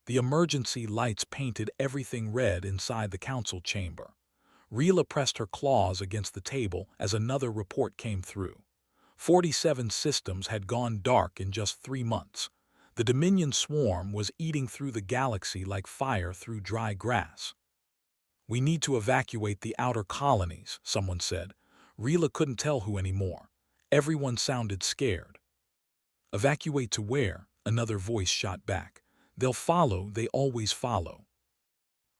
The emergency lights painted everything red inside the council chamber. Rila pressed her claws against the table as another report came through. 47 systems had gone dark in just 3 months. The Dominion swarm was eating through the galaxy like fire through dry grass. "We need to evacuate the outer colonies," someone said. Rila couldn't tell who anymore. Everyone sounded scared. "Evacuate to where?" Another voice shot back. "They'll follow, they always follow."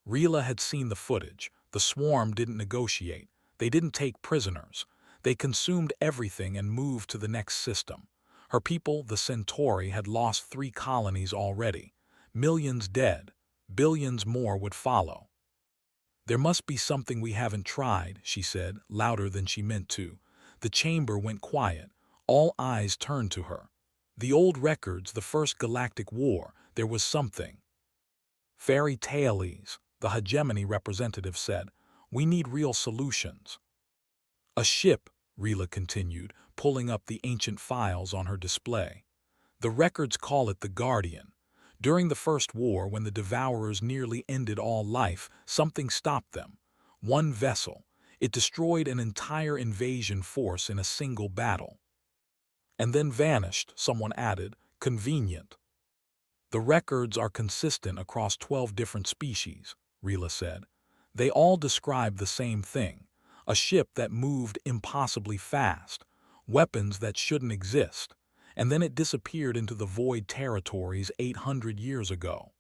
Rila had seen the footage. The swarm didn't negotiate. They didn't take prisoners. They consumed everything and moved to the next system. Her people, the Centauri, had lost 3 colonies already. Millions dead. Billions more would follow. "There must be something we haven't tried," she said, louder than she meant to. The chamber went quiet. All eyes turned to her. "The old records, the first Galactic War, there was something." "Fairy tales," the hegemony representative said. "We need real solutions." "A ship," Rila continued, pulling up the ancient files on her display. "The records call it the Guardian. During the First War, when the Devourers nearly ended all life, something stopped them. One vessel. It destroyed an entire invasion force in a single battle. And then vanished," someone added. "Convenient." "The records are consistent across 12 different species," Rila said. "They all describe the same thing. A ship that moved impossibly fast, weapons that shouldn't exist, and then it disappeared into the void territories 800 years ago."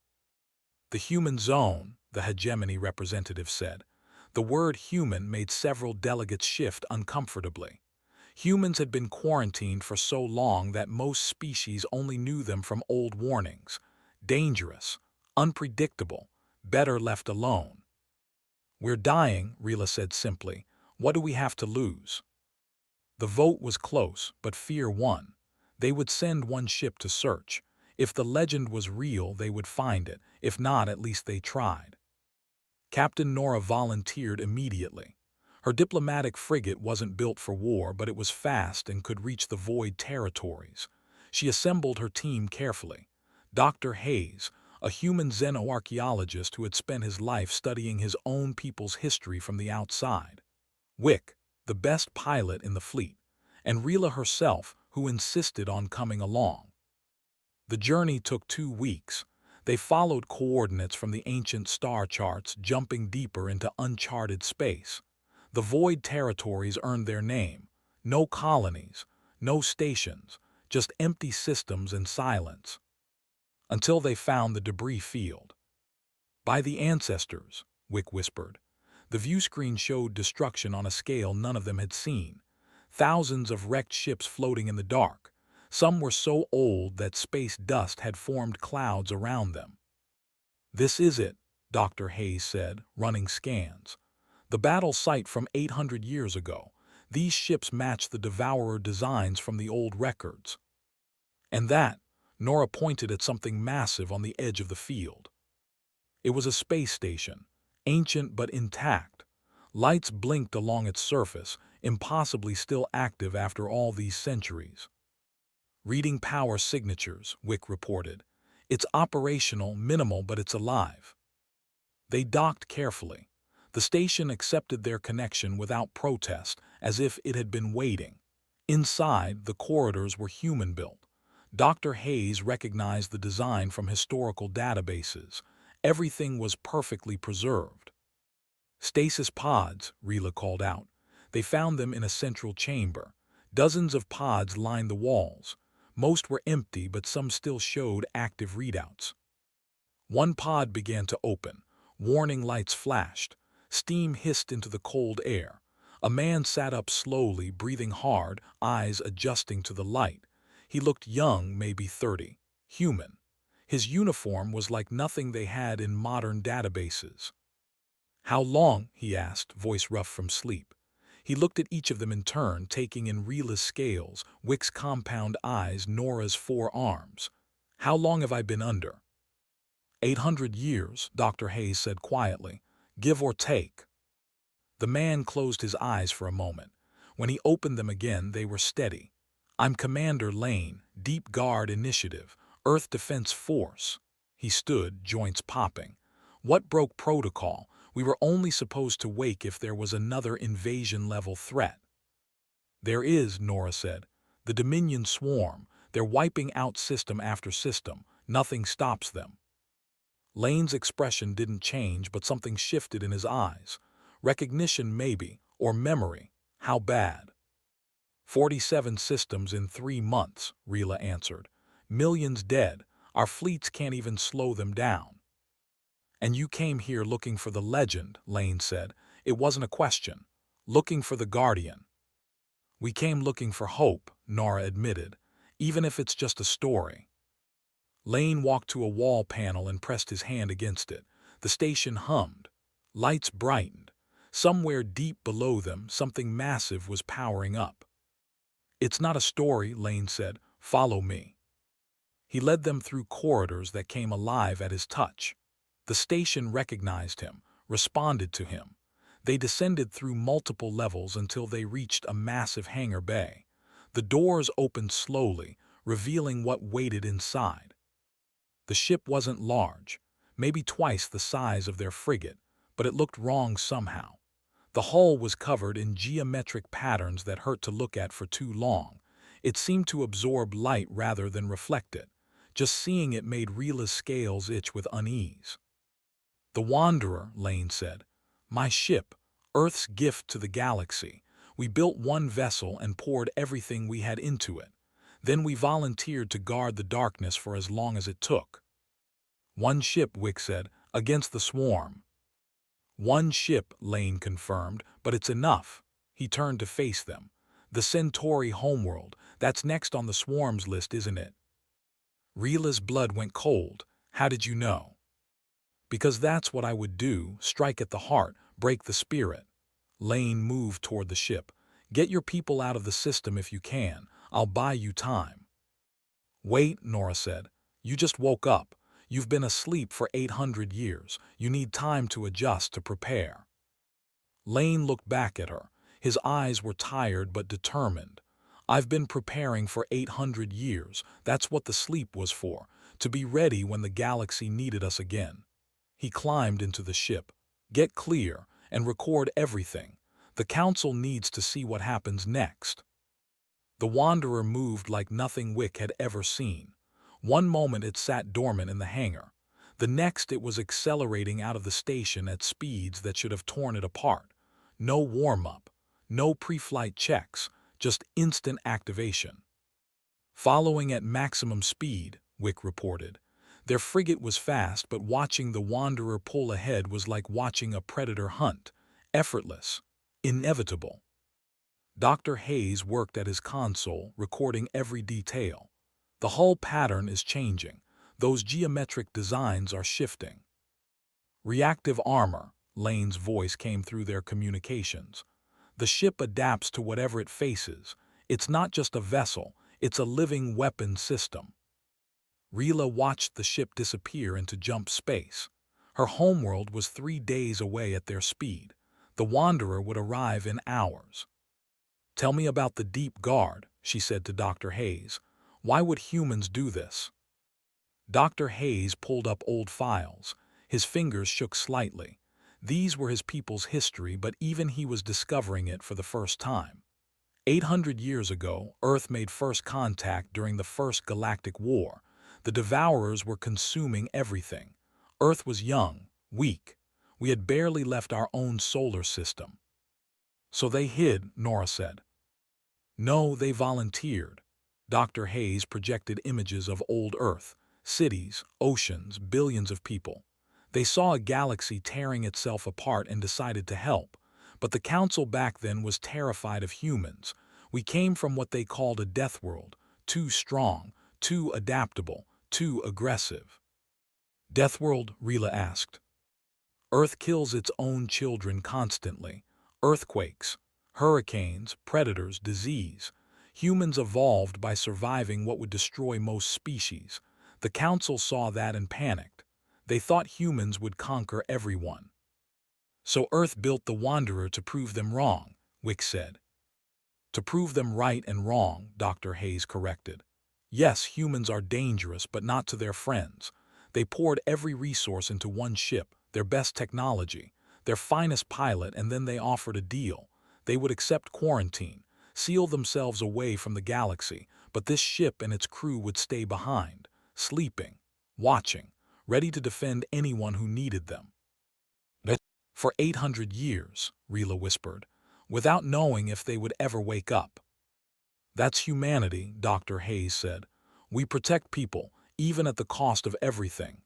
"The human zone," the hegemony representative said. The word human made several delegates shift uncomfortably. Humans had been quarantined for so long that most species only knew them from old warnings. Dangerous, unpredictable, better left alone. "We're dying," Rila said simply. "What do we have to lose?" The vote was close, but fear won. They would send one ship to search. If the legend was real, they would find it. If not, at least they tried. Captain Nora volunteered immediately. Her diplomatic frigate wasn't built for war, but it was fast and could reach the void territories. She assembled her team carefully. Dr. Hayes, a human xenoarchaeologist who had spent his life studying his own people's history from the outside. Wick, the best pilot in the fleet, and Rila herself, who insisted on coming along. The journey took 2 weeks. They followed coordinates from the ancient star charts, jumping deeper into uncharted space. The void territories earned their name. No colonies, no stations, just empty systems and silence. Until they found the debris field. "By the ancestors," Wick whispered. The view screen showed destruction on a scale none of them had seen. Thousands of wrecked ships floating in the dark. Some were so old that space dust had formed clouds around them. "This is it," Dr. Hayes said, running scans. "The battle site from 800 years ago. These ships match the Devourer designs from the old records." "And that," Nora pointed at something massive on the edge of the field. It was a space station, ancient but intact. Lights blinked along its surface, impossibly still active after all these centuries. "Reading power signatures," Wick reported. "It's operational, minimal, but it's alive." They docked carefully. The station accepted their connection without protest, as if it had been waiting. Inside, the corridors were human-built. Dr. Hayes recognized the design from historical databases. Everything was perfectly preserved. "Stasis pods," Rila called out. They found them in a central chamber. Dozens of pods lined the walls. Most were empty, but some still showed active readouts. One pod began to open. Warning lights flashed. Steam hissed into the cold air. A man sat up slowly, breathing hard, eyes adjusting to the light. He looked young, maybe 30. Human. His uniform was like nothing they had in modern databases. "How long?" he asked, voice rough from sleep. He looked at each of them in turn, taking in Rila's scales, Wick's compound eyes, Nora's 4 arms. "How long have I been under?" 800 years, Dr. Hayes said quietly. "Give or take." The man closed his eyes for a moment. When he opened them again, they were steady. "I'm Commander Lane, Deep Guard Initiative, Earth Defense Force." He stood, joints popping. What broke protocol? We were only supposed to wake if there was another invasion-level threat. There is, Nora said. The Dominion swarm. They're wiping out system after system. Nothing stops them. Lane's expression didn't change, but something shifted in his eyes. Recognition maybe, or memory. How bad? 47 systems in 3 months, Rila answered. Millions dead. Our fleets can't even slow them down. And you came here looking for the legend, Lane said. It wasn't a question. Looking for the Guardian. We came looking for hope, Nora admitted, even if it's just a story. Lane walked to a wall panel and pressed his hand against it. The station hummed. Lights brightened. Somewhere deep below them, something massive was powering up. It's not a story, Lane said. Follow me. He led them through corridors that came alive at his touch. The station recognized him, responded to him. They descended through multiple levels until they reached a massive hangar bay. The doors opened slowly, revealing what waited inside. The ship wasn't large, maybe twice the size of their frigate, but it looked wrong somehow. The hull was covered in geometric patterns that hurt to look at for too long. It seemed to absorb light rather than reflect it. Just seeing it made Rila's scales itch with unease. The Wanderer, Lane said. My ship, Earth's gift to the galaxy. We built one vessel and poured everything we had into it. Then we volunteered to guard the darkness for as long as it took. One ship, Wick said, against the swarm. One ship, Lane confirmed, but it's enough. He turned to face them. The Centauri homeworld, that's next on the swarm's list, isn't it? Rila's blood went cold. How did you know? Because that's what I would do, strike at the heart, break the spirit. Lane moved toward the ship. Get your people out of the system if you can. I'll buy you time. Wait, Nora said. You just woke up. You've been asleep for 800 years. You need time to adjust, to prepare. Lane looked back at her. His eyes were tired but determined. I've been preparing for 800 years. That's what the sleep was for, to be ready when the galaxy needed us again. He climbed into the ship. Get clear and record everything. The Council needs to see what happens next. The Wanderer moved like nothing Wick had ever seen. One moment it sat dormant in the hangar. The next it was accelerating out of the station at speeds that should have torn it apart. No warm-up, no pre-flight checks, just instant activation. Following at maximum speed, Wick reported. Their frigate was fast, but watching the Wanderer pull ahead was like watching a predator hunt. Effortless. Inevitable. Dr. Hayes worked at his console, recording every detail. The hull pattern is changing. Those geometric designs are shifting. Reactive armor, Lane's voice came through their communications. The ship adapts to whatever it faces. It's not just a vessel, it's a living weapon system. Rila watched the ship disappear into jump space. Her homeworld was 3 days away at their speed. The Wanderer would arrive in hours. Tell me about the Deep Guard, she said to Dr. Hayes. Why would humans do this? Dr. Hayes pulled up old files. His fingers shook slightly. These were his people's history, but even he was discovering it for the first time. 800 years ago, Earth made first contact during the First Galactic War. The Devourers were consuming everything. Earth was young, weak. We had barely left our own solar system. So they hid, Nora said. No, they volunteered. Dr. Hayes projected images of old Earth, cities, oceans, billions of people. They saw a galaxy tearing itself apart and decided to help. But the Council back then was terrified of humans. We came from what they called a death world, too strong, too adaptable, too aggressive. Death world? Rila asked. Earth kills its own children constantly. Earthquakes, hurricanes, predators, disease. Humans evolved by surviving what would destroy most species. The Council saw that and panicked. They thought humans would conquer everyone. So Earth built the Wanderer to prove them wrong, Wick said. To prove them right and wrong, Dr. Hayes corrected. Yes, humans are dangerous, but not to their friends. They poured every resource into one ship, their best technology, their finest pilot, and then they offered a deal. They would accept quarantine, seal themselves away from the galaxy, but this ship and its crew would stay behind, sleeping, watching, ready to defend anyone who needed them. For 800 years, Rila whispered, without knowing if they would ever wake up. That's humanity, Dr. Hayes said. We protect people, even at the cost of everything.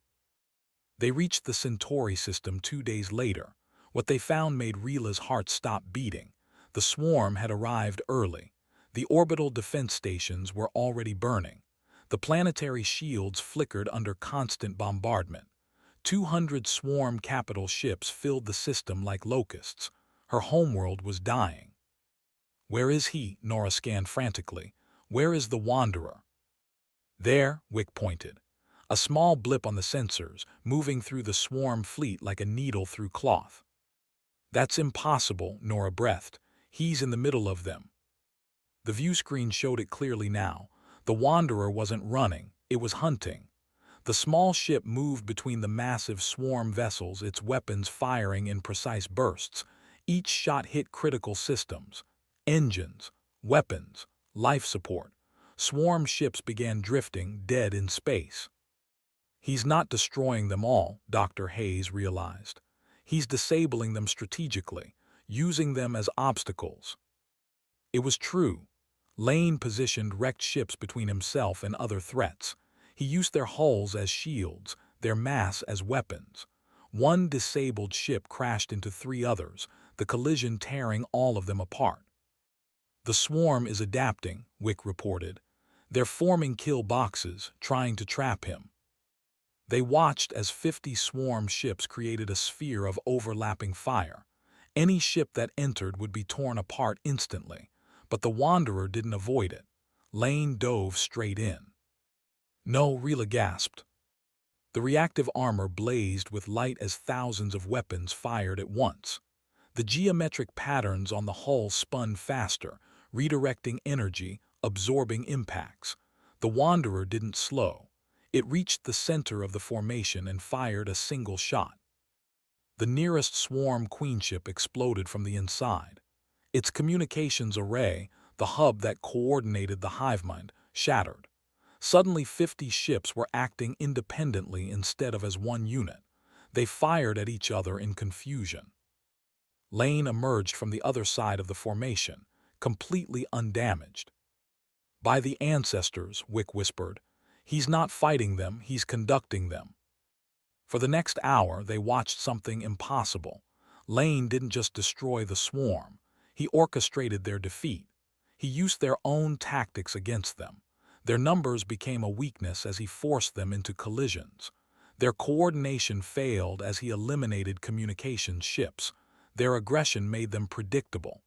They reached the Centauri system 2 days later. What they found made Rila's heart stop beating. The swarm had arrived early. The orbital defense stations were already burning. The planetary shields flickered under constant bombardment. 200 swarm capital ships filled the system like locusts. Her homeworld was dying. Where is he? Nora scanned frantically. Where is the Wanderer? There, Wick pointed. A small blip on the sensors, moving through the swarm fleet like a needle through cloth. That's impossible, Nora breathed. He's in the middle of them. The view screen showed it clearly now. The Wanderer wasn't running, it was hunting. The small ship moved between the massive swarm vessels, its weapons firing in precise bursts. Each shot hit critical systems, engines, weapons, life support. Swarm ships began drifting, dead in space. He's not destroying them all, Dr. Hayes realized. He's disabling them strategically, using them as obstacles. It was true. Lane positioned wrecked ships between himself and other threats. He used their hulls as shields, their mass as weapons. One disabled ship crashed into 3 others, the collision tearing all of them apart. The swarm is adapting, Wick reported. They're forming kill boxes, trying to trap him. They watched as 50 swarm ships created a sphere of overlapping fire. Any ship that entered would be torn apart instantly, but the Wanderer didn't avoid it. Lane dove straight in. No, Rila gasped. The reactive armor blazed with light as thousands of weapons fired at once. The geometric patterns on the hull spun faster, redirecting energy, absorbing impacts. The Wanderer didn't slow. It reached the center of the formation and fired a single shot. The nearest swarm queenship exploded from the inside. Its communications array, the hub that coordinated the hivemind, shattered. Suddenly 50 ships were acting independently instead of as one unit. They fired at each other in confusion. Lane emerged from the other side of the formation, completely undamaged. By the ancestors, Wick whispered. He's not fighting them, he's conducting them. For the next hour, they watched something impossible. Lane didn't just destroy the swarm. He orchestrated their defeat. He used their own tactics against them. Their numbers became a weakness as he forced them into collisions. Their coordination failed as he eliminated communication ships. Their aggression made them predictable.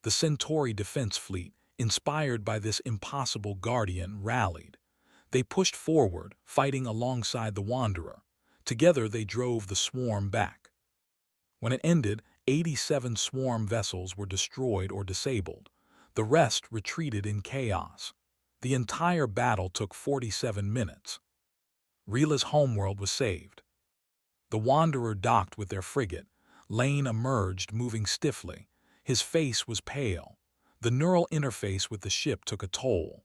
The Centauri defense fleet, inspired by this impossible guardian, rallied. They pushed forward, fighting alongside the Wanderer. Together they drove the swarm back. When it ended, 87 swarm vessels were destroyed or disabled. The rest retreated in chaos. The entire battle took 47 minutes. Rila's homeworld was saved. The Wanderer docked with their frigate. Lane emerged, moving stiffly. His face was pale. The neural interface with the ship took a toll.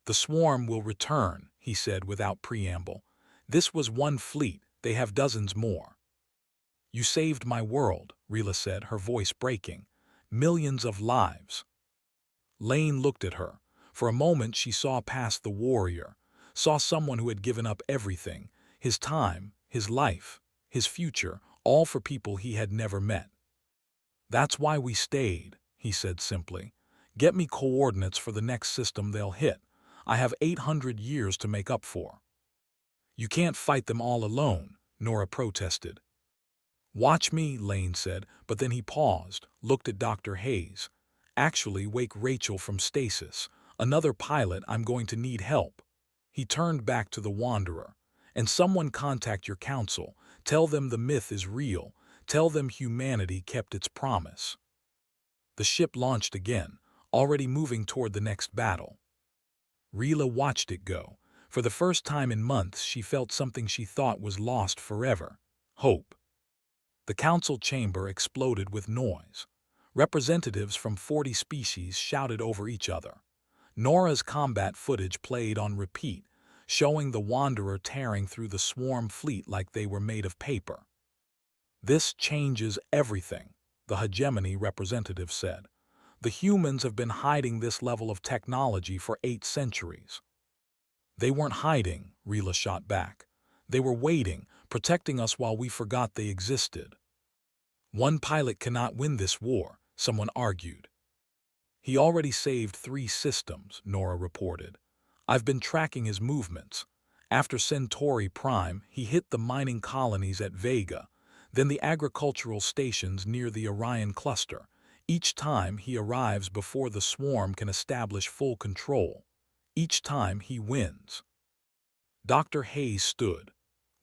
The swarm will return, he said without preamble. This was one fleet, they have dozens more. You saved my world, Rila said, her voice breaking. Millions of lives. Lane looked at her. For a moment she saw past the warrior, saw someone who had given up everything, his time, his life, his future, all for people he had never met. That's why we stayed, he said simply. Get me coordinates for the next system they'll hit. I have 800 years to make up for. You can't fight them all alone, Nora protested. Watch me, Lane said, but then he paused, looked at Dr. Hayes. Actually, wake Rachel from stasis. Another pilot, I'm going to need help. He turned back to the Wanderer. And someone contact your council. Tell them the myth is real. Tell them humanity kept its promise. The ship launched again, already moving toward the next battle. Rila watched it go. For the first time in months, she felt something she thought was lost forever: hope. The council chamber exploded with noise. Representatives from 40 species shouted over each other. Nora's combat footage played on repeat, showing the Wanderer tearing through the swarm fleet like they were made of paper. "This changes everything," the hegemony representative said. "The humans have been hiding this level of technology for 8 centuries. "They weren't hiding," Rila shot back. "They were waiting, protecting us while we forgot they existed." "One pilot cannot win this war," someone argued. "He already saved 3 systems," Nora reported. "I've been tracking his movements. After Centauri Prime, he hit the mining colonies at Vega, then the agricultural stations near the Orion cluster. Each time he arrives before the swarm can establish full control. Each time he wins." Dr. Hayes stood.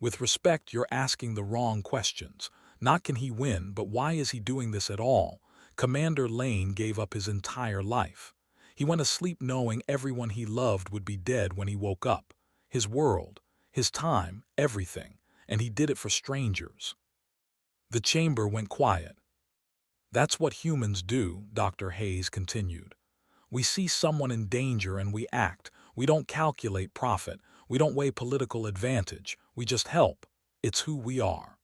"With respect, you're asking the wrong questions. Not can he win, but why is he doing this at all? Commander Lane gave up his entire life. He went to sleep knowing everyone he loved would be dead when he woke up. His world, his time, everything. And he did it for strangers." The chamber went quiet. "That's what humans do," Dr. Hayes continued. "We see someone in danger and we act. We don't calculate profit. We don't weigh political advantage. We just help. It's who we are."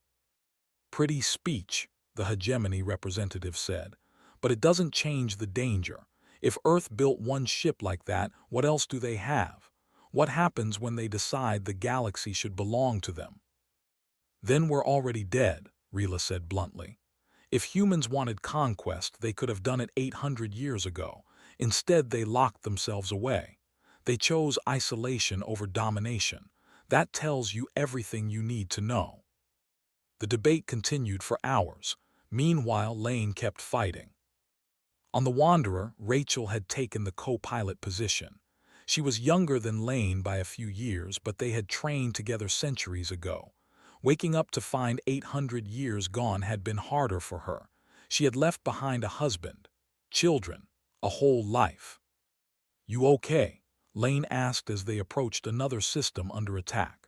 "Pretty speech," the hegemony representative said. "But it doesn't change the danger. If Earth built one ship like that, what else do they have? What happens when they decide the galaxy should belong to them?" "Then we're already dead," Rila said bluntly. "If humans wanted conquest, they could have done it 800 years ago. Instead, they locked themselves away. They chose isolation over domination. That tells you everything you need to know." The debate continued for hours. Meanwhile, Lane kept fighting. On the Wanderer, Rachel had taken the co-pilot position. She was younger than Lane by a few years, but they had trained together centuries ago. Waking up to find 800 years gone had been harder for her. She had left behind a husband, children, a whole life. "You okay?" Lane asked as they approached another system under attack.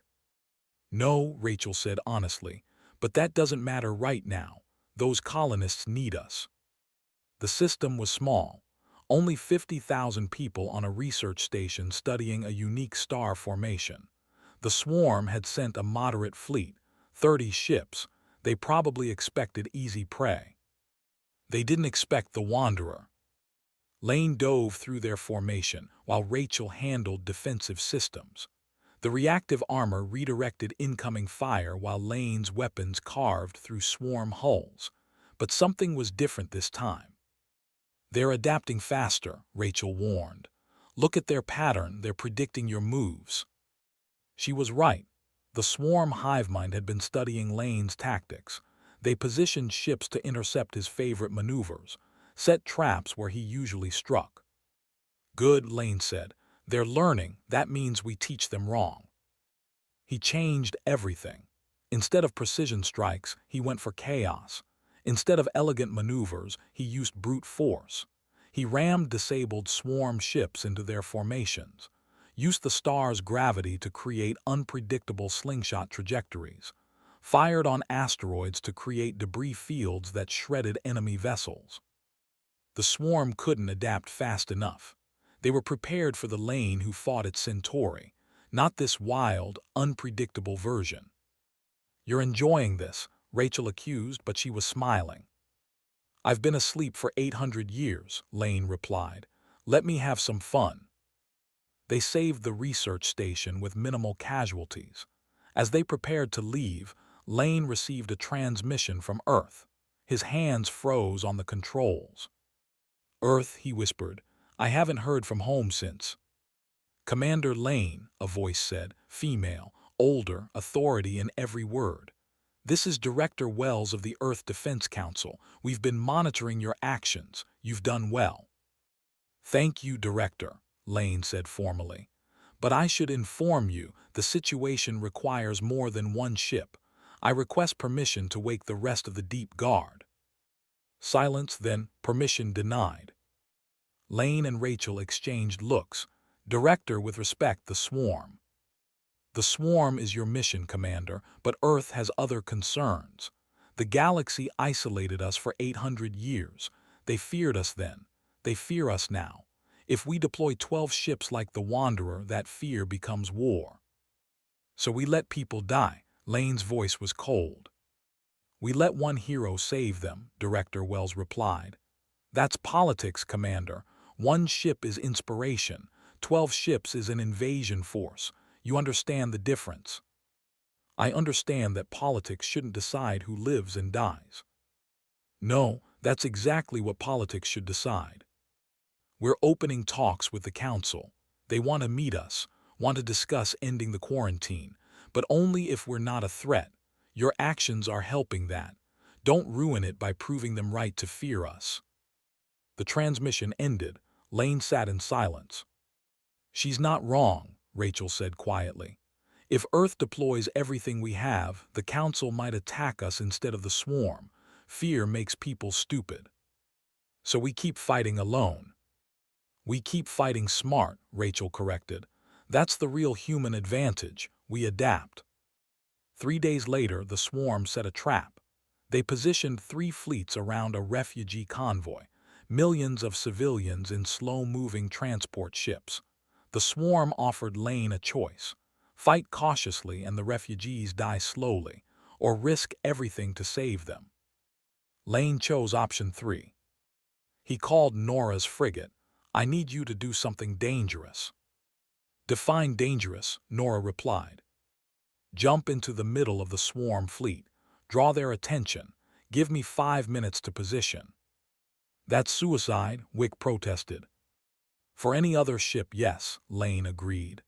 "No," Rachel said honestly, "but that doesn't matter right now. Those colonists need us." The system was small, only 50,000 people on a research station studying a unique star formation. The swarm had sent a moderate fleet, 30 ships. They probably expected easy prey. They didn't expect the Wanderer. Lane dove through their formation while Rachel handled defensive systems. The reactive armor redirected incoming fire while Lane's weapons carved through swarm hulls. But something was different this time. "They're adapting faster," Rachel warned. "Look at their pattern, they're predicting your moves." She was right. The swarm hivemind had been studying Lane's tactics. They positioned ships to intercept his favorite maneuvers, set traps where he usually struck. "Good," Lane said. "They're learning. That means we teach them wrong." He changed everything. Instead of precision strikes, he went for chaos. Instead of elegant maneuvers, he used brute force. He rammed disabled swarm ships into their formations, used the star's gravity to create unpredictable slingshot trajectories, fired on asteroids to create debris fields that shredded enemy vessels. The swarm couldn't adapt fast enough. They were prepared for the Lane who fought at Centauri, not this wild, unpredictable version. "You're enjoying this," Rachel accused, but she was smiling. "I've been asleep for 800 years, Lane replied. "Let me have some fun." They saved the research station with minimal casualties. As they prepared to leave, Lane received a transmission from Earth. His hands froze on the controls. "Earth," he whispered, "I haven't heard from home since." "Commander Lane," a voice said, female, older, authority in every word. "This is Director Wells of the Earth Defense Council. We've been monitoring your actions. You've done well." "Thank you, Director," Lane said formally. "But I should inform you, the situation requires more than one ship. I request permission to wake the rest of the Deep Guard." Silence, then permission denied. Lane and Rachel exchanged looks. "Director, with respect, the swarm." The swarm is your mission, Commander, but Earth has other concerns. The galaxy isolated us for 800 years. They feared us then. They fear us now. If we deploy 12 ships like the Wanderer, that fear becomes war. So we let people die. Lane's voice was cold. We let one hero save them, Director Wells replied. That's politics, Commander. One ship is inspiration. 12 ships is an invasion force. You understand the difference. I understand that politics shouldn't decide who lives and dies. No, that's exactly what politics should decide. We're opening talks with the Council. They want to meet us, want to discuss ending the quarantine, but only if we're not a threat. Your actions are helping that. Don't ruin it by proving them right to fear us. The transmission ended. Lane sat in silence. She's not wrong, Rachel said quietly. If Earth deploys everything we have, the Council might attack us instead of the swarm. Fear makes people stupid. So we keep fighting alone. We keep fighting smart, Rachel corrected. That's the real human advantage. We adapt. 3 days later, the swarm set a trap. They positioned 3 fleets around a refugee convoy, millions of civilians in slow-moving transport ships. The swarm offered Lane a choice. Fight cautiously and the refugees die slowly, or risk everything to save them. Lane chose option 3. He called Nora's frigate. I need you to do something dangerous. Define dangerous, Nora replied. Jump into the middle of the swarm fleet. Draw their attention. Give me 5 minutes to position. That's suicide, Wick protested. For any other ship, yes, Lane agreed.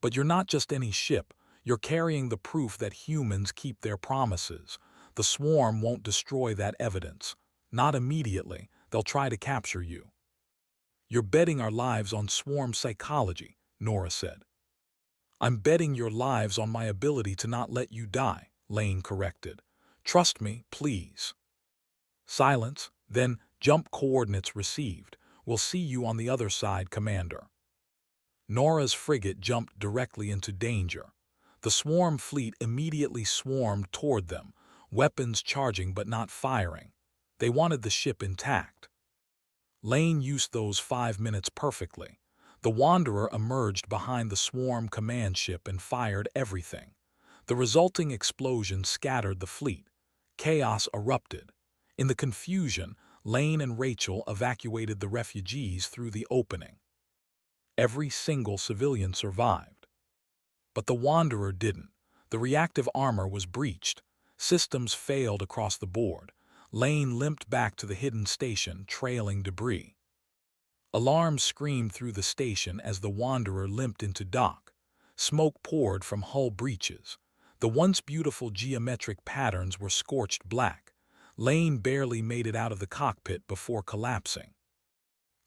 But you're not just any ship. You're carrying the proof that humans keep their promises. The swarm won't destroy that evidence. Not immediately. They'll try to capture you. You're betting our lives on swarm psychology, Nora said. I'm betting your lives on my ability to not let you die, Lane corrected. Trust me, please. Silence, then jump coordinates received. We'll see you on the other side, Commander. Nora's frigate jumped directly into danger. The swarm fleet immediately swarmed toward them, weapons charging but not firing. They wanted the ship intact. Lane used those 5 minutes perfectly. The Wanderer emerged behind the swarm command ship and fired everything. The resulting explosion scattered the fleet. Chaos erupted. In the confusion, Lane and Rachel evacuated the refugees through the opening. Every single civilian survived. But the Wanderer didn't. The reactive armor was breached. Systems failed across the board. Lane limped back to the hidden station, trailing debris. Alarms screamed through the station as the Wanderer limped into dock. Smoke poured from hull breaches. The once beautiful geometric patterns were scorched black. Lane barely made it out of the cockpit before collapsing.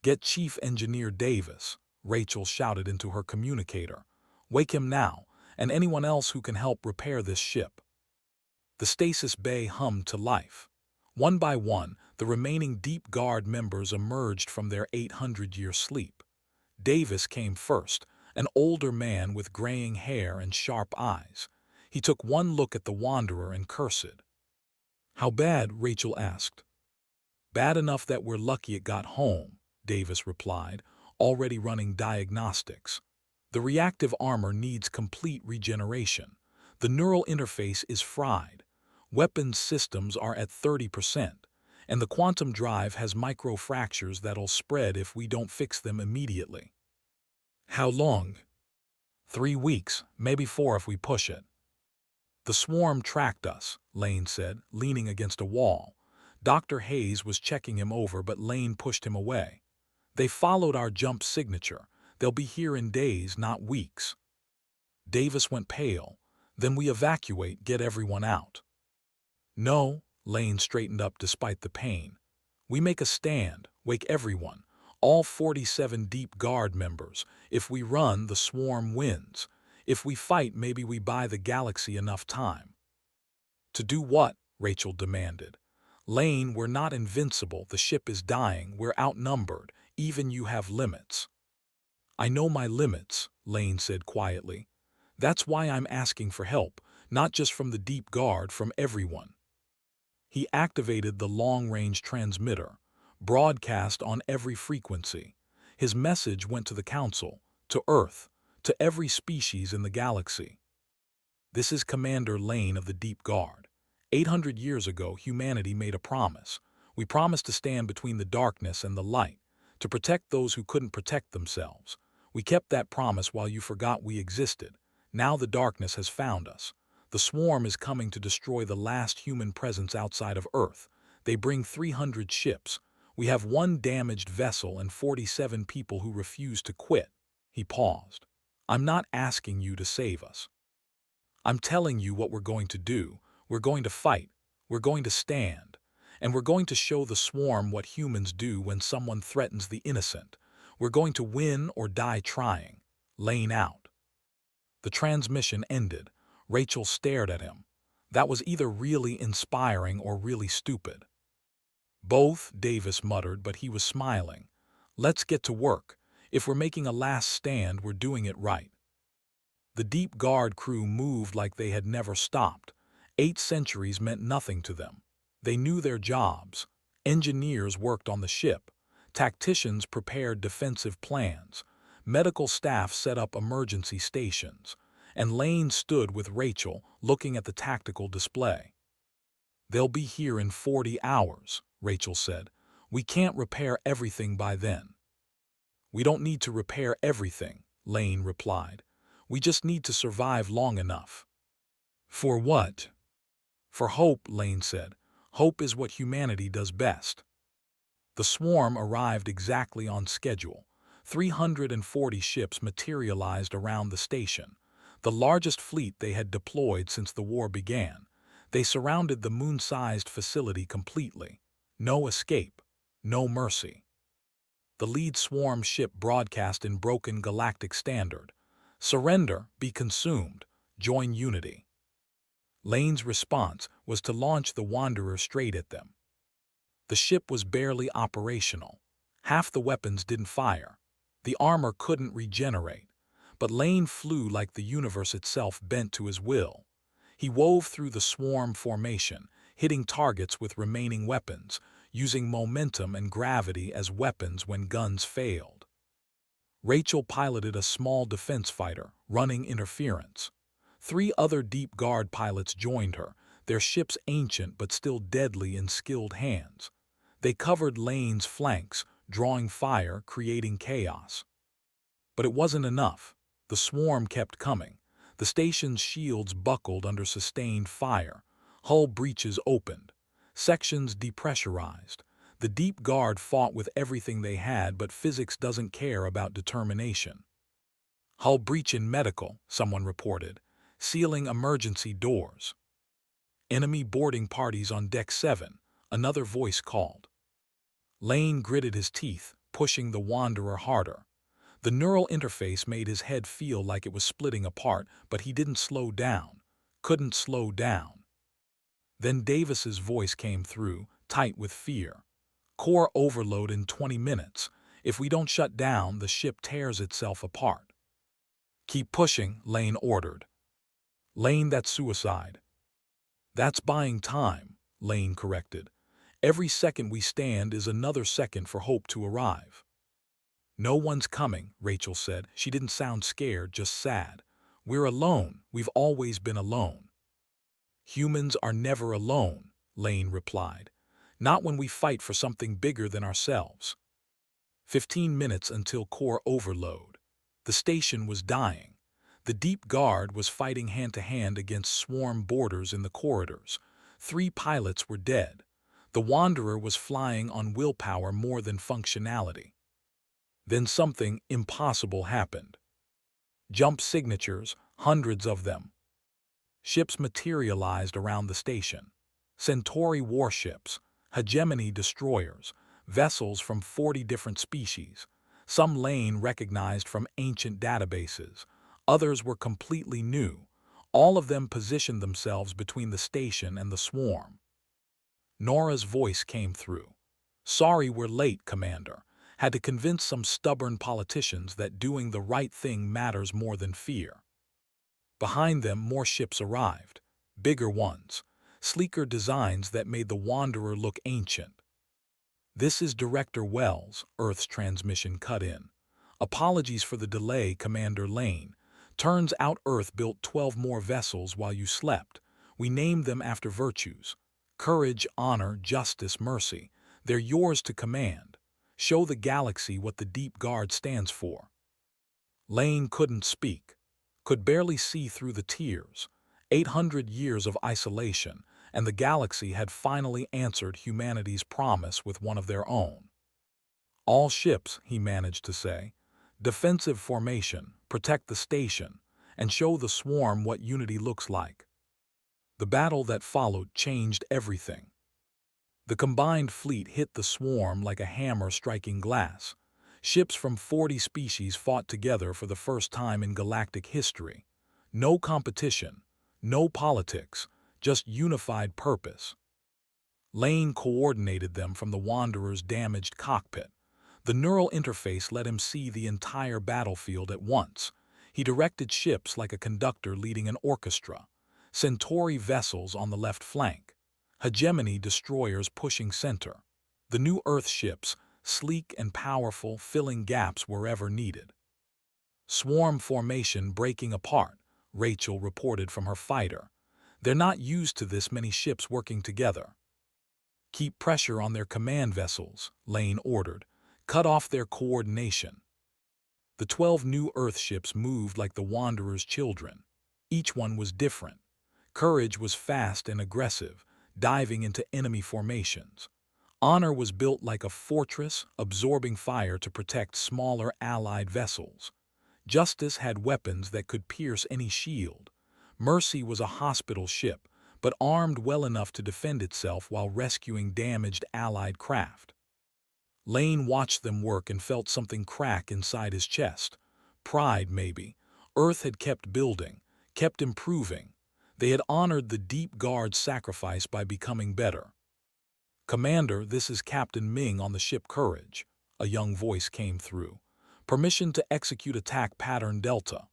Get Chief Engineer Davis, Rachel shouted into her communicator. Wake him now, and anyone else who can help repair this ship. The stasis bay hummed to life. One by one, the remaining Deep Guard members emerged from their 800-year sleep. Davis came first, an older man with graying hair and sharp eyes. He took one look at the Wanderer and cursed. How bad? Rachel asked. Bad enough that we're lucky it got home, Davis replied, already running diagnostics. The reactive armor needs complete regeneration. The neural interface is fried. Weapons systems are at 30%, and the quantum drive has microfractures that'll spread if we don't fix them immediately. How long? 3 weeks, maybe 4 if we push it. The swarm tracked us, Lane said, leaning against a wall. Dr. Hayes was checking him over, but Lane pushed him away. They followed our jump signature. They'll be here in days, not weeks. Davis went pale. Then we evacuate, get everyone out. No, Lane straightened up despite the pain. We make a stand, wake everyone, all 47 Deep Guard members. If we run, the swarm wins. If we fight, maybe we buy the galaxy enough time. To do what? Rachel demanded. Lane, we're not invincible. The ship is dying. We're outnumbered. Even you have limits. I know my limits, Lane said quietly. That's why I'm asking for help, not just from the Deep Guard, from everyone. He activated the long-range transmitter, broadcast on every frequency. His message went to the Council, to Earth, to every species in the galaxy. This is Commander Lane of the Deep Guard. 800 years ago, humanity made a promise. We promised to stand between the darkness and the light, to protect those who couldn't protect themselves. We kept that promise while you forgot we existed. Now the darkness has found us. The swarm is coming to destroy the last human presence outside of Earth. They bring 300 ships. We have one damaged vessel and 47 people who refuse to quit. He paused. I'm not asking you to save us. I'm telling you what we're going to do. We're going to fight. We're going to stand. And we're going to show the swarm what humans do when someone threatens the innocent. We're going to win or die trying. Lane out. The transmission ended. Rachel stared at him. That was either really inspiring or really stupid. Both, Davis muttered, but he was smiling. Let's get to work. If we're making a last stand, we're doing it right. The Deep Guard crew moved like they had never stopped. 8 centuries meant nothing to them. They knew their jobs. Engineers worked on the ship. Tacticians prepared defensive plans. Medical staff set up emergency stations. And Lane stood with Rachel, looking at the tactical display. They'll be here in 40 hours, Rachel said. We can't repair everything by then. We don't need to repair everything, Lane replied. We just need to survive long enough. For what? For hope, Lane said. Hope is what humanity does best. The swarm arrived exactly on schedule. 340 ships materialized around the station, the largest fleet they had deployed since the war began. They surrounded the moon-sized facility completely. No escape, no mercy. The lead swarm ship broadcast in broken galactic standard. Surrender, be consumed, join unity. Lane's response was to launch the Wanderer straight at them. The ship was barely operational. Half the weapons didn't fire. The armor couldn't regenerate. But Lane flew like the universe itself bent to his will. He wove through the swarm formation, hitting targets with remaining weapons, using momentum and gravity as weapons when guns failed. Rachel piloted a small defense fighter, running interference. 3 other Deep Guard pilots joined her, their ships ancient but still deadly in skilled hands. They covered Lane's flanks, drawing fire, creating chaos. But it wasn't enough. The swarm kept coming. The station's shields buckled under sustained fire. Hull breaches opened. Sections depressurized. The Deep Guard fought with everything they had, but physics doesn't care about determination. Hull breach in medical, someone reported, sealing emergency doors. Enemy boarding parties on Deck 7, another voice called. Lane gritted his teeth, pushing the Wanderer harder. The neural interface made his head feel like it was splitting apart, but he didn't slow down, couldn't slow down. Then Davis's voice came through, tight with fear. Core overload in 20 minutes. If we don't shut down, the ship tears itself apart. Keep pushing, Lane ordered. Lane, that's suicide. That's buying time, Lane corrected. Every second we stand is another second for hope to arrive. No one's coming, Rachel said. She didn't sound scared, just sad. We're alone. We've always been alone. Humans are never alone, Lane replied. Not when we fight for something bigger than ourselves. 15 minutes until core overload. The station was dying. The Deep Guard was fighting hand-to-hand against swarm boarders in the corridors. 3 pilots were dead. The Wanderer was flying on willpower more than functionality. Then something impossible happened. Jump signatures, hundreds of them. Ships materialized around the station. Centauri warships, hegemony destroyers, vessels from 40 different species. Some Lane recognized from ancient databases. Others were completely new. All of them positioned themselves between the station and the swarm. Nora's voice came through. Sorry we're late, Commander. Had to convince some stubborn politicians that doing the right thing matters more than fear. Behind them, more ships arrived, bigger ones, sleeker designs that made the Wanderer look ancient. "This is Director Wells," Earth's transmission cut in. "Apologies for the delay, Commander Lane. Turns out Earth built 12 more vessels while you slept. We named them after virtues: courage, honor, justice, mercy. They're yours to command. Show the galaxy what the Deep Guard stands for." Lane couldn't speak, could barely see through the tears. 800 years of isolation, and the galaxy had finally answered humanity's promise with one of their own. "All ships," he managed to say. "Defensive formation, protect the station, and show the swarm what unity looks like." The battle that followed changed everything. The combined fleet hit the swarm like a hammer striking glass. Ships from 40 species fought together for the first time in galactic history. No competition, no politics, just unified purpose. Lane coordinated them from the Wanderer's damaged cockpit. The neural interface let him see the entire battlefield at once. He directed ships like a conductor leading an orchestra. Centauri vessels on the left flank, hegemony destroyers pushing center. The new Earth ships, sleek and powerful, filling gaps wherever needed. "Swarm formation breaking apart," Rachel reported from her fighter. "They're not used to this many ships working together." "Keep pressure on their command vessels," Lane ordered. "Cut off their coordination." The 12 new Earth ships moved like the Wanderer's children. Each one was different. Courage was fast and aggressive, diving into enemy formations. Honor was built like a fortress, absorbing fire to protect smaller allied vessels. Justice had weapons that could pierce any shield. Mercy was a hospital ship, but armed well enough to defend itself while rescuing damaged allied craft. Lane watched them work and felt something crack inside his chest. Pride, maybe. Earth had kept building, kept improving. They had honored the Deep Guard's sacrifice by becoming better. "Commander, this is Captain Ming on the ship Courage," a young voice came through. "Permission to execute attack pattern Delta."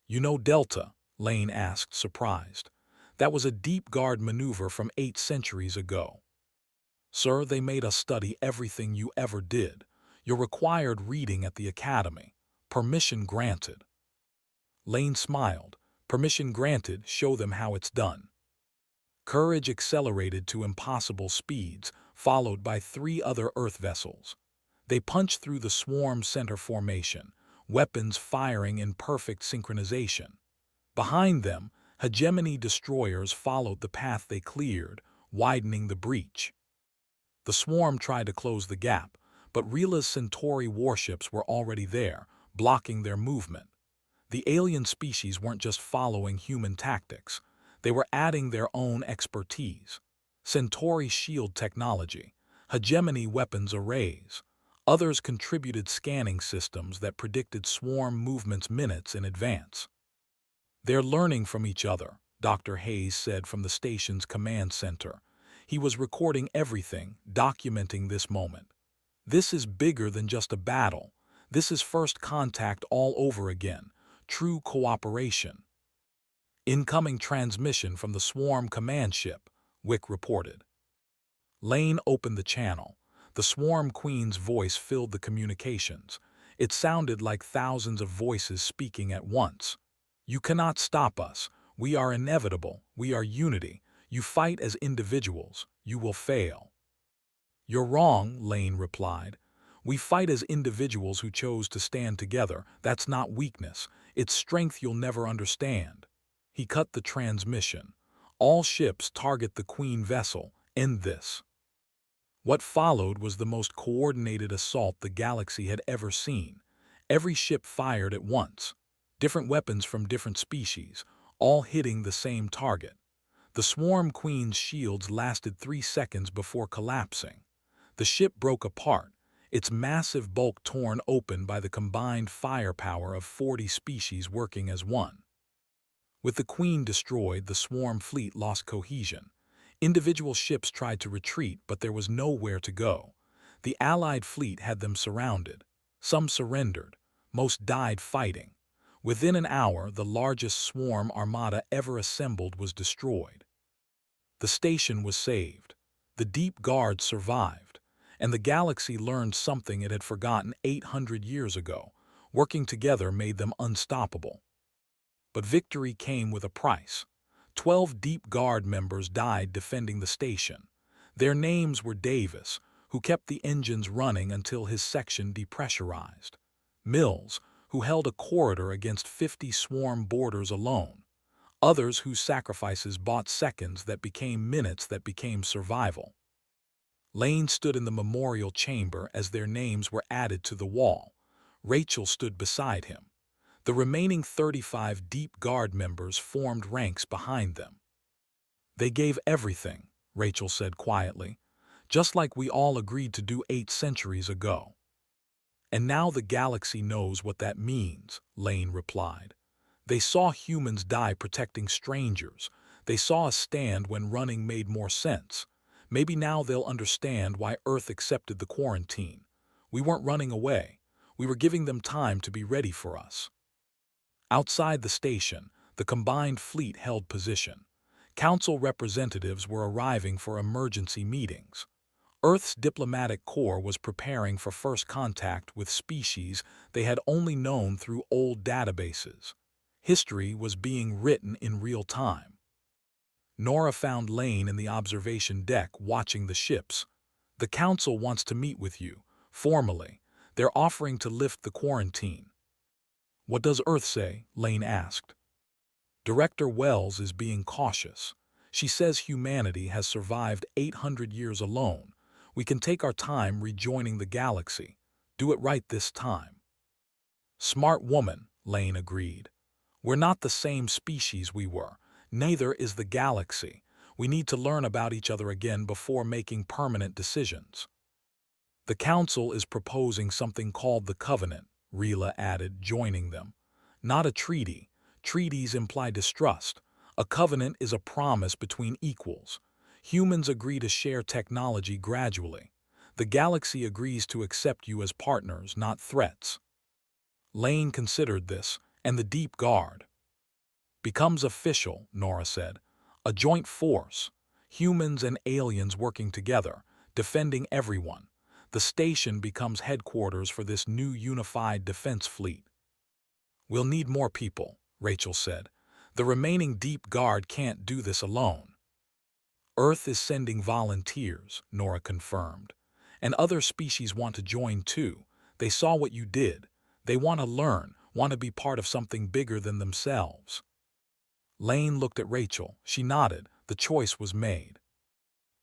"You know Delta?" Lane asked, surprised. "That was a Deep Guard maneuver from 8 centuries ago." "Sir, they made us study everything you ever did. You're required reading at the Academy. Permission granted." Lane smiled. "Permission granted, show them how it's done." Courage accelerated to impossible speeds, followed by 3 other Earth vessels. They punched through the swarm center formation, weapons firing in perfect synchronization. Behind them, hegemony destroyers followed the path they cleared, widening the breach. The swarm tried to close the gap, but Reela's Centauri warships were already there, blocking their movement. The alien species weren't just following human tactics. They were adding their own expertise. Centauri shield technology, hegemony weapons arrays. Others contributed scanning systems that predicted swarm movements minutes in advance. "They're learning from each other," Dr. Hayes said from the station's command center. He was recording everything, documenting this moment. "This is bigger than just a battle. This is first contact all over again. True cooperation." "Incoming transmission from the swarm command ship," Wick reported. Lane opened the channel. The swarm queen's voice filled the communications. It sounded like thousands of voices speaking at once. "You cannot stop us. We are inevitable. We are unity. You fight as individuals. You will fail." "You're wrong," Lane replied. "We fight as individuals who chose to stand together. That's not weakness. It's strength you'll never understand." He cut the transmission. "All ships target the Queen vessel. End this." What followed was the most coordinated assault the galaxy had ever seen. Every ship fired at once. Different weapons from different species, all hitting the same target. The Swarm Queen's shields lasted 3 seconds before collapsing. The ship broke apart, its massive bulk torn open by the combined firepower of 40 species working as one. With the Queen destroyed, the swarm fleet lost cohesion. Individual ships tried to retreat, but there was nowhere to go. The Allied fleet had them surrounded. Some surrendered. Most died fighting. Within an hour, the largest swarm armada ever assembled was destroyed. The station was saved. The Deep Guard survived. And the galaxy learned something it had forgotten 800 years ago. Working together made them unstoppable. But victory came with a price. 12 Deep Guard members died defending the station. Their names were Davis, who kept the engines running until his section depressurized; Mills, who held a corridor against 50 swarm boarders alone; others whose sacrifices bought seconds that became minutes that became survival. Lane stood in the memorial chamber as their names were added to the wall. Rachel stood beside him. The remaining 35 Deep Guard members formed ranks behind them. "They gave everything," Rachel said quietly, "just like we all agreed to do 8 centuries ago." "And now the galaxy knows what that means," Lane replied. "They saw humans die protecting strangers. They saw us stand when running made more sense. Maybe now they'll understand why Earth accepted the quarantine. We weren't running away. We were giving them time to be ready for us." Outside the station, the combined fleet held position. Council representatives were arriving for emergency meetings. Earth's diplomatic corps was preparing for first contact with species they had only known through old databases. History was being written in real time. Nora found Lane in the observation deck watching the ships. "The Council wants to meet with you, formally. They're offering to lift the quarantine." "What does Earth say?" Lane asked. "Director Wells is being cautious. She says humanity has survived 800 years alone. We can take our time rejoining the galaxy. Do it right this time." "Smart woman," Lane agreed. "We're not the same species we were. Neither is the galaxy. We need to learn about each other again before making permanent decisions." "The Council is proposing something called the Covenant," Rila added, joining them. "Not a treaty. Treaties imply distrust. A covenant is a promise between equals. Humans agree to share technology gradually. The galaxy agrees to accept you as partners, not threats." Lane considered this, and the Deep Guard. "Becomes official," Nora said. "A joint force. Humans and aliens working together, defending everyone. The station becomes headquarters for this new unified defense fleet." "We'll need more people," Rachel said. "The remaining Deep Guard can't do this alone." "Earth is sending volunteers," Nora confirmed. "And other species want to join too. They saw what you did. They want to learn, want to be part of something bigger than themselves." Lane looked at Rachel. She nodded. The choice was made.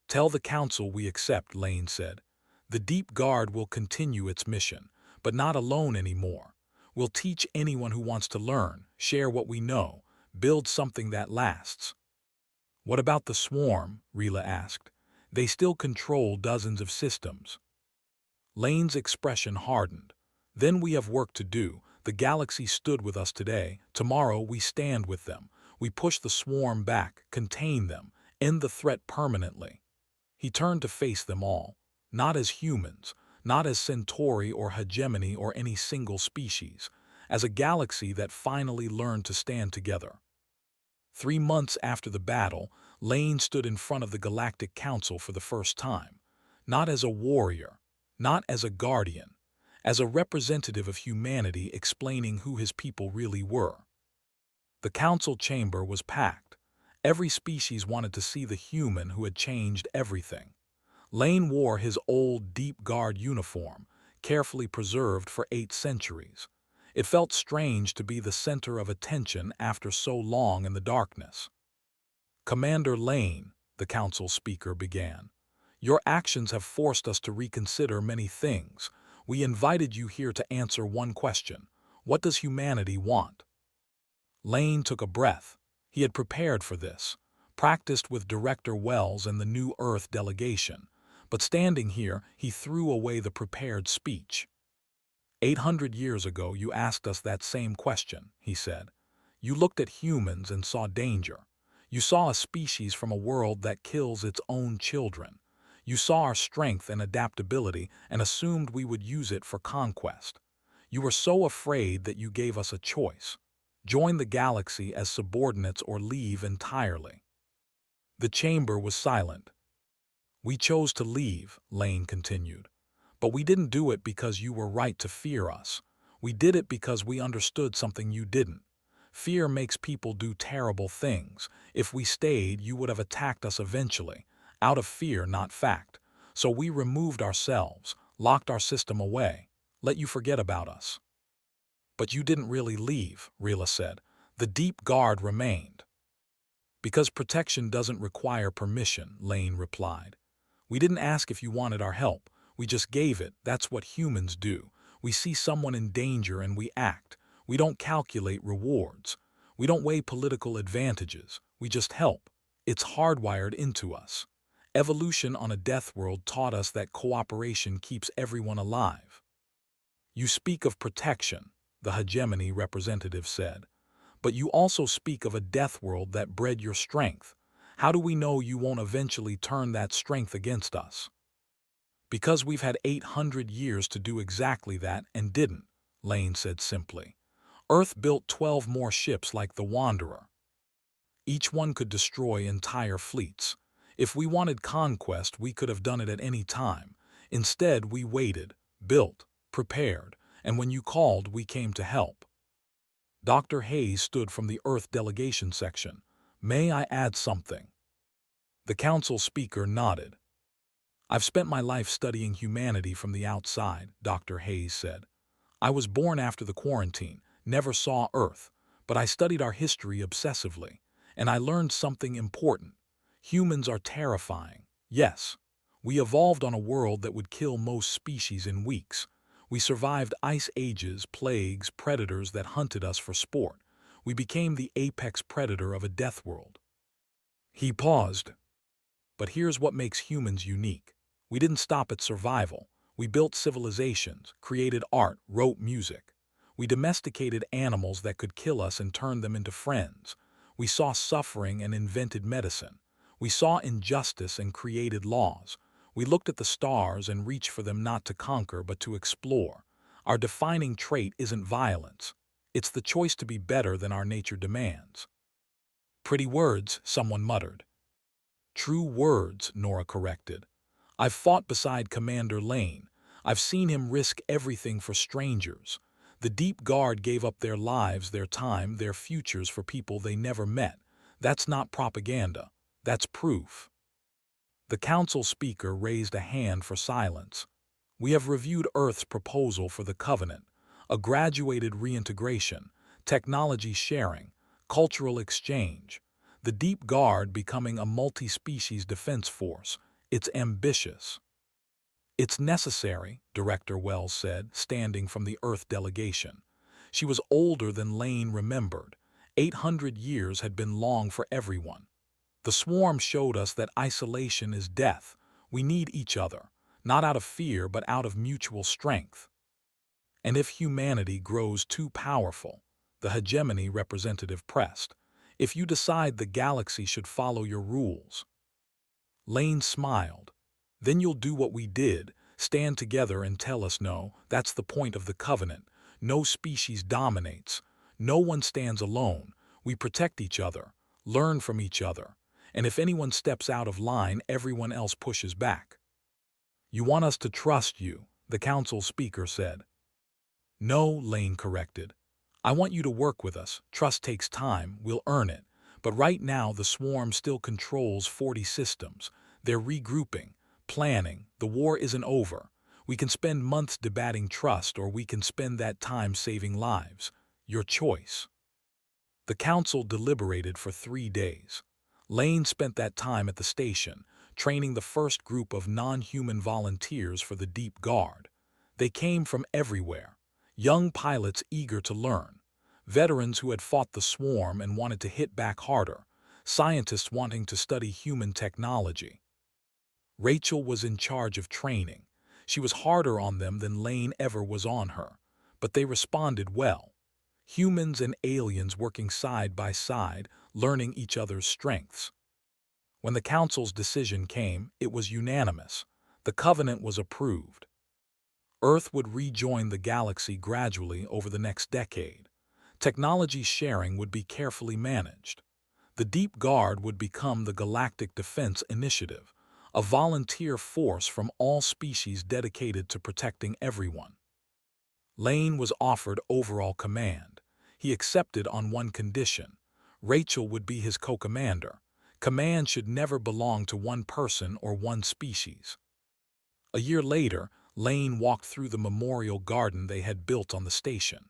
"Tell the Council we accept," Lane said. "The Deep Guard will continue its mission, but not alone anymore. We'll teach anyone who wants to learn, share what we know, build something that lasts." "What about the swarm?" Rila asked. "They still control dozens of systems." Lane's expression hardened. "Then we have work to do. The galaxy stood with us today. Tomorrow we stand with them. We push the swarm back, contain them, end the threat permanently." He turned to face them all. Not as humans, not as Centauri or hegemony or any single species, as a galaxy that finally learned to stand together. 3 months after the battle, Lane stood in front of the Galactic Council for the first time. Not as a warrior, not as a guardian, as a representative of humanity explaining who his people really were. The council chamber was packed. Every species wanted to see the human who had changed everything. Lane wore his old Deep Guard uniform, carefully preserved for 8 centuries. It felt strange to be the center of attention after so long in the darkness. "Commander Lane," the council speaker began, "your actions have forced us to reconsider many things. We invited you here to answer one question. What does humanity want?" Lane took a breath. He had prepared for this, practiced with Director Wells and the New Earth delegation. But standing here, he threw away the prepared speech. 800 years ago, you asked us that same question," he said. "You looked at humans and saw danger. You saw a species from a world that kills its own children. You saw our strength and adaptability and assumed we would use it for conquest. You were so afraid that you gave us a choice. Join the galaxy as subordinates or leave entirely. The chamber was silent. We chose to leave, Lane continued. But we didn't do it because you were right to fear us. We did it because we understood something you didn't. Fear makes people do terrible things. If we stayed, you would have attacked us eventually. Out of fear, not fact. So we removed ourselves, locked our system away, let you forget about us. But you didn't really leave, Rila said. The deep guard remained. Because protection doesn't require permission, Lane replied. We didn't ask if you wanted our help. We just gave it. That's what humans do. We see someone in danger and we act. We don't calculate rewards. We don't weigh political advantages. We just help. It's hardwired into us. Evolution on a death world taught us that cooperation keeps everyone alive. You speak of protection, the hegemony representative said. But you also speak of a death world that bred your strength. How do we know you won't eventually turn that strength against us? Because we've had 800 years to do exactly that and didn't, Lane said simply. Earth built 12 more ships like the Wanderer. Each one could destroy entire fleets. If we wanted conquest, we could have done it at any time. Instead, we waited, built, prepared, and when you called, we came to help. Dr. Hayes stood from the Earth delegation section. May I add something? The council speaker nodded. I've spent my life studying humanity from the outside, Dr. Hayes said. I was born after the quarantine, never saw Earth, but I studied our history obsessively, and I learned something important. Humans are terrifying. Yes, we evolved on a world that would kill most species in weeks. We survived ice ages, plagues, predators that hunted us for sport. We became the apex predator of a death world. He paused. But here's what makes humans unique. We didn't stop at survival. We built civilizations, created art, wrote music. We domesticated animals that could kill us and turned them into friends. We saw suffering and invented medicine. We saw injustice and created laws. We looked at the stars and reached for them not to conquer but to explore. Our defining trait isn't violence. It's the choice to be better than our nature demands. Pretty words, someone muttered. True words, Nora corrected. I've fought beside Commander Lane. I've seen him risk everything for strangers. The Deep Guard gave up their lives, their time, their futures for people they never met. That's not propaganda. That's proof. The council speaker raised a hand for silence. We have reviewed Earth's proposal for the Covenant, a graduated reintegration, technology sharing, cultural exchange. The Deep Guard becoming a multi-species defense force. It's ambitious. It's necessary, Director Wells said, standing from the Earth delegation. She was older than Lane remembered. 800 years had been long for everyone. The swarm showed us that isolation is death. We need each other, not out of fear but out of mutual strength. And if humanity grows too powerful, the hegemony representative pressed, if you decide the galaxy should follow your rules. Lane smiled. Then you'll do what we did, stand together and tell us no. That's the point of the Covenant. No species dominates. No one stands alone. We protect each other, learn from each other. And if anyone steps out of line, everyone else pushes back. You want us to trust you, the council speaker said. No, Lane corrected. I want you to work with us. Trust takes time. We'll earn it. But right now, the swarm still controls 40 systems. They're regrouping, planning. The war isn't over. We can spend months debating trust, or we can spend that time saving lives. Your choice. The council deliberated for 3 days. Lane spent that time at the station, training the first group of non-human volunteers for the Deep Guard. They came from everywhere. Young pilots eager to learn. Veterans who had fought the swarm and wanted to hit back harder. Scientists wanting to study human technology. Rachel was in charge of training. She was harder on them than Lane ever was on her, but they responded well. Humans and aliens working side by side, learning each other's strengths. When the council's decision came, it was unanimous. The Covenant was approved. Earth would rejoin the galaxy gradually over the next decade. Technology sharing would be carefully managed. The Deep Guard would become the Galactic Defense Initiative, a volunteer force from all species dedicated to protecting everyone. Lane was offered overall command. He accepted on one condition. Rachel would be his co-commander. Command should never belong to one person or one species. A year later, Lane walked through the memorial garden they had built on the station.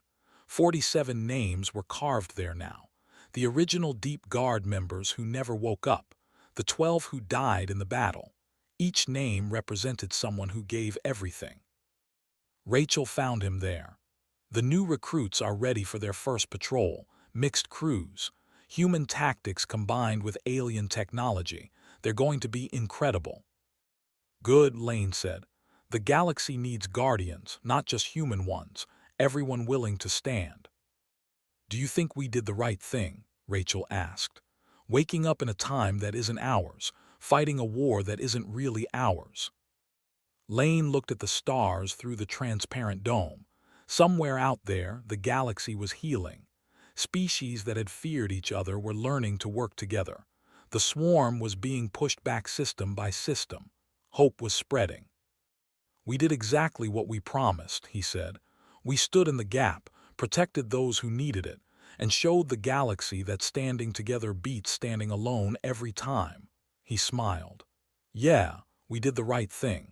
47 names were carved there now. The original Deep Guard members who never woke up, the 12 who died in the battle. Each name represented someone who gave everything. Rachel found him there. The new recruits are ready for their first patrol, mixed crews, human tactics combined with alien technology. They're going to be incredible. Good, Lane said. The galaxy needs guardians, not just human ones, everyone willing to stand. Do you think we did the right thing? Rachel asked. Waking up in a time that isn't ours, fighting a war that isn't really ours. Lane looked at the stars through the transparent dome. Somewhere out there, the galaxy was healing. Species that had feared each other were learning to work together. The swarm was being pushed back system by system. Hope was spreading. We did exactly what we promised, he said. We stood in the gap, protected those who needed it, and showed the galaxy that standing together beats standing alone every time. He smiled. Yeah, we did the right thing.